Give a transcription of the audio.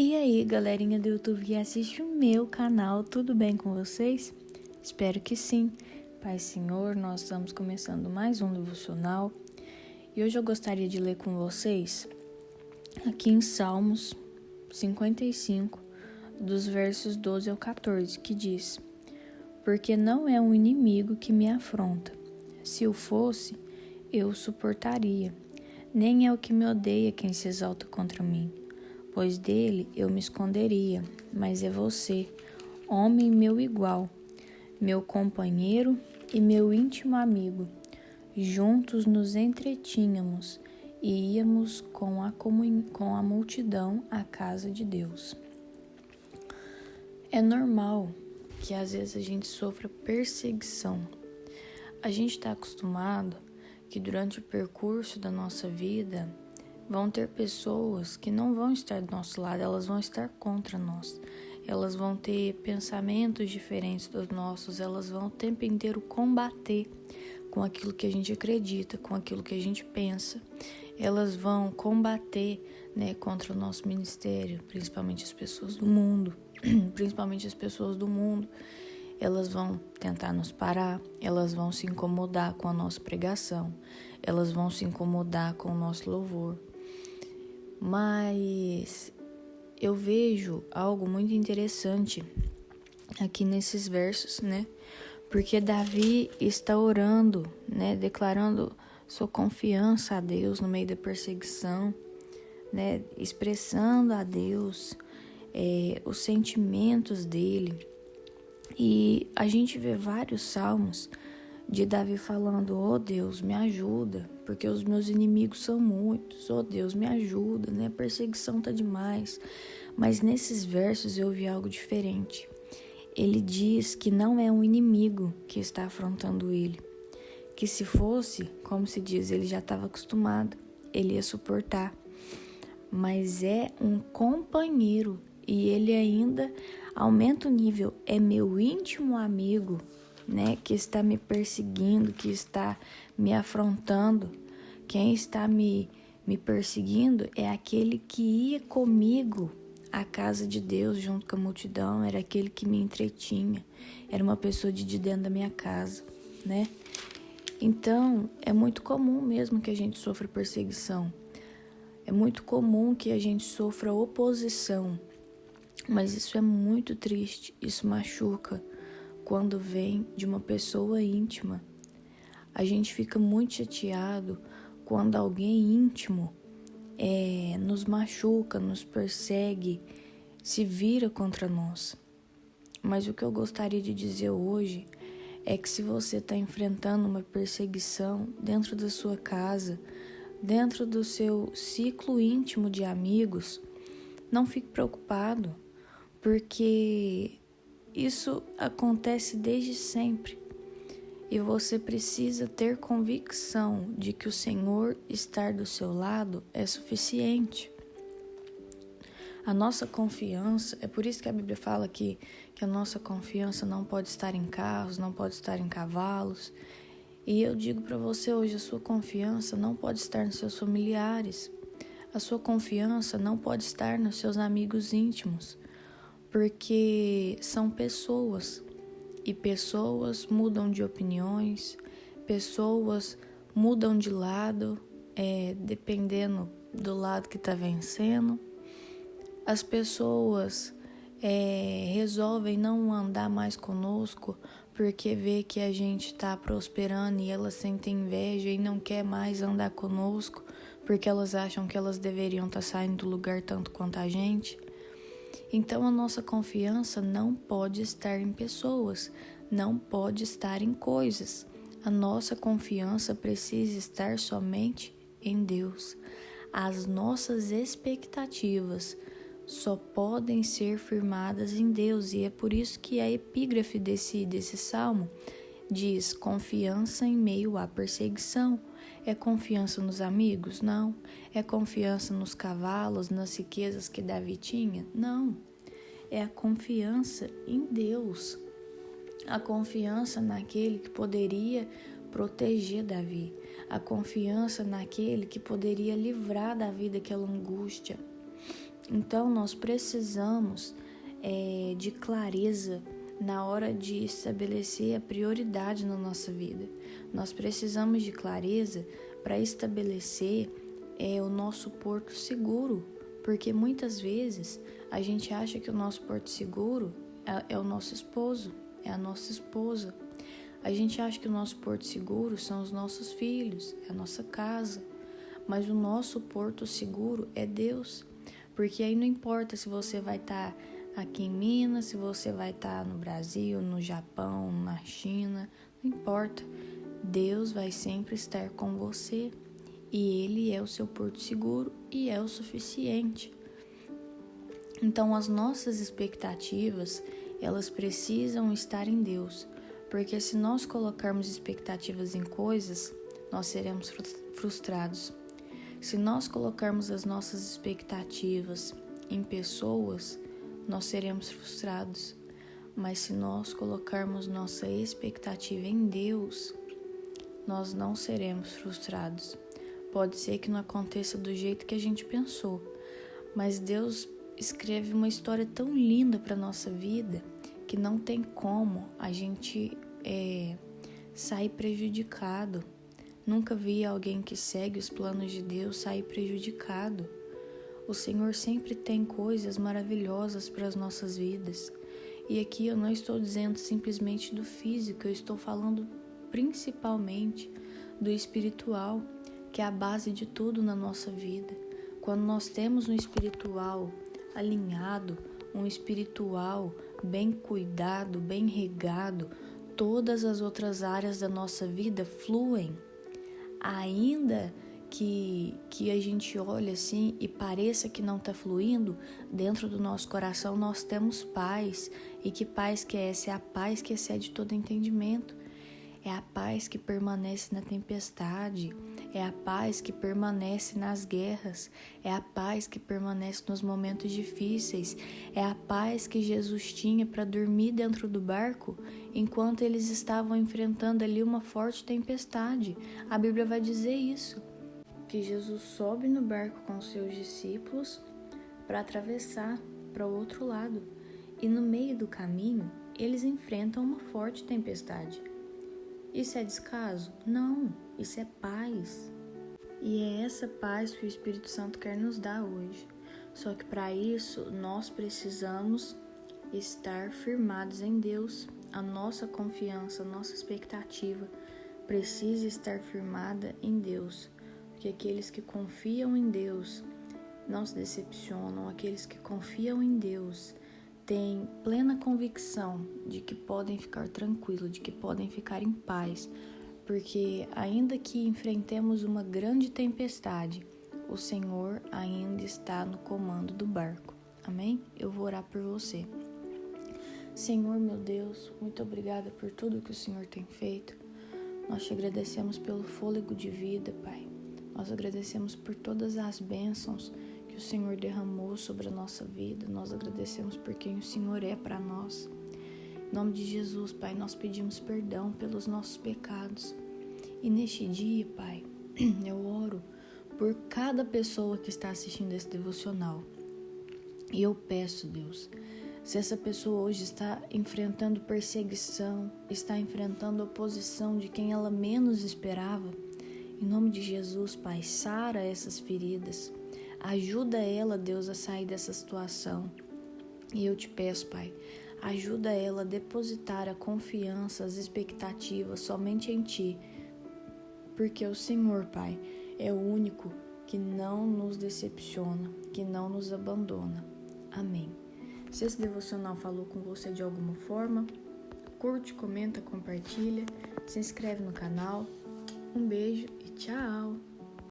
E aí, galerinha do YouTube que assiste o meu canal, tudo bem com vocês? Espero que sim. Pai Senhor, nós estamos começando mais um devocional e hoje eu gostaria de ler com vocês aqui em Salmos 55, dos versos 12 ao 14, que diz: Porque não é um inimigo que me afronta, se o fosse, eu o suportaria, nem é o que me odeia quem se exalta contra mim. Pois dele eu me esconderia, mas é você, homem meu igual, meu companheiro e meu íntimo amigo. Juntos nos entretínhamos e íamos com a multidão à casa de Deus. É normal que às vezes a gente sofra perseguição. A gente está acostumado que durante o percurso da nossa vida vão ter pessoas que não vão estar do nosso lado, elas vão estar contra nós. Elas vão ter pensamentos diferentes dos nossos, elas vão o tempo inteiro combater com aquilo que a gente acredita, com aquilo que a gente pensa. Elas vão combater, contra o nosso ministério, principalmente as pessoas do mundo. Elas vão tentar nos parar, elas vão se incomodar com a nossa pregação, elas vão se incomodar com o nosso louvor. Mas eu vejo algo muito interessante aqui nesses versos, Porque Davi está orando, declarando sua confiança a Deus no meio da perseguição, expressando a Deus os sentimentos dele. E a gente vê vários salmos de Davi falando: oh Deus, me ajuda, porque os meus inimigos são muitos. Oh Deus, me ajuda, a perseguição tá demais. Mas nesses versos eu vi algo diferente. Ele diz que não é um inimigo que está afrontando ele. Que se fosse, como se diz, ele já estava acostumado, ele ia suportar. Mas é um companheiro e ele ainda aumenta o nível. É meu íntimo amigo, que está me perseguindo, que está me afrontando. Quem está me perseguindo é aquele que ia comigo à casa de Deus junto com a multidão, era aquele que me entretinha, era uma pessoa de dentro da minha casa, Então, é muito comum mesmo que a gente sofra perseguição, é muito comum que a gente sofra oposição, mas isso é muito triste, isso machuca. Quando vem de uma pessoa íntima, a gente fica muito chateado quando alguém íntimo nos machuca, nos persegue, se vira contra nós. Mas o que eu gostaria de dizer hoje é que se você está enfrentando uma perseguição dentro da sua casa, dentro do seu ciclo íntimo de amigos, não fique preocupado, porque isso acontece desde sempre e você precisa ter convicção de que o Senhor estar do seu lado é suficiente. A nossa confiança, é por isso que a Bíblia fala que a nossa confiança não pode estar em carros, não pode estar em cavalos. E eu digo para você hoje, a sua confiança não pode estar nos seus familiares, a sua confiança não pode estar nos seus amigos íntimos, porque são pessoas, e pessoas mudam de opiniões, pessoas mudam de lado, dependendo do lado que está vencendo. As pessoas resolvem não andar mais conosco porque vê que a gente está prosperando e elas sentem inveja e não quer mais andar conosco porque elas acham que elas deveriam estar saindo do lugar tanto quanto a gente. Então a nossa confiança não pode estar em pessoas, não pode estar em coisas. A nossa confiança precisa estar somente em Deus. As nossas expectativas só podem ser firmadas em Deus, e é por isso que a epígrafe desse salmo diz: confiança em meio à perseguição. É confiança nos amigos? Não. É confiança nos cavalos, nas riquezas que Davi tinha? Não. É a confiança em Deus. A confiança naquele que poderia proteger Davi. A confiança naquele que poderia livrar Davi daquela angústia. Então, nós precisamos de clareza na hora de estabelecer a prioridade na nossa vida. Nós precisamos de clareza para estabelecer o nosso porto seguro, porque muitas vezes a gente acha que o nosso porto seguro é o nosso esposo, é a nossa esposa. A gente acha que o nosso porto seguro são os nossos filhos, é a nossa casa, mas o nosso porto seguro é Deus, porque aí não importa se você vai estar aqui em Minas, se você vai estar no Brasil, no Japão, na China, não importa. Deus vai sempre estar com você e Ele é o seu porto seguro e é o suficiente. Então, as nossas expectativas, elas precisam estar em Deus, porque se nós colocarmos expectativas em coisas, nós seremos frustrados. Se nós colocarmos as nossas expectativas em pessoas, nós seremos frustrados. Mas se nós colocarmos nossa expectativa em Deus, nós não seremos frustrados. Pode ser que não aconteça do jeito que a gente pensou, mas Deus escreve uma história tão linda para a nossa vida que não tem como a gente sair prejudicado. Nunca vi alguém que segue os planos de Deus sair prejudicado. O Senhor sempre tem coisas maravilhosas para as nossas vidas. E aqui eu não estou dizendo simplesmente do físico, eu estou falando principalmente do espiritual, que é a base de tudo na nossa vida. Quando nós temos um espiritual alinhado, um espiritual bem cuidado, bem regado, todas as outras áreas da nossa vida fluem. Ainda que a gente olhe assim e pareça que não está fluindo, dentro do nosso coração nós temos paz. E que paz que é essa? É a paz que excede todo entendimento. É a paz que permanece na tempestade, é a paz que permanece nas guerras, é a paz que permanece nos momentos difíceis, é a paz que Jesus tinha para dormir dentro do barco enquanto eles estavam enfrentando ali uma forte tempestade. A Bíblia vai dizer isso, que Jesus sobe no barco com seus discípulos para atravessar para o outro lado e no meio do caminho eles enfrentam uma forte tempestade. Isso é descaso? Não, isso é paz. E é essa paz que o Espírito Santo quer nos dar hoje. Só que para isso nós precisamos estar firmados em Deus. A nossa confiança, a nossa expectativa precisa estar firmada em Deus. Porque aqueles que confiam em Deus não se decepcionam. Aqueles que confiam em Deus têm plena convicção de que podem ficar tranquilos, de que podem ficar em paz, porque ainda que enfrentemos uma grande tempestade, o Senhor ainda está no comando do barco. Amém? Eu vou orar por você. Senhor, meu Deus, muito obrigada por tudo que o Senhor tem feito. Nós te agradecemos pelo fôlego de vida, Pai. Nós agradecemos por todas as bênçãos que o Senhor derramou sobre a nossa vida. Nós agradecemos por quem o Senhor é para nós. Em nome de Jesus, Pai, nós pedimos perdão pelos nossos pecados. E neste dia, Pai, eu oro por cada pessoa que está assistindo esse devocional. E eu peço, Deus, se essa pessoa hoje está enfrentando perseguição, está enfrentando oposição de quem ela menos esperava, em nome de Jesus, Pai, sara essas feridas. Ajuda ela, Deus, a sair dessa situação. E eu te peço, Pai, ajuda ela a depositar a confiança, as expectativas somente em Ti. Porque o Senhor, Pai, é o único que não nos decepciona, que não nos abandona. Amém. Se esse devocional falou com você de alguma forma, curte, comenta, compartilha, se inscreve no canal. Um beijo e tchau!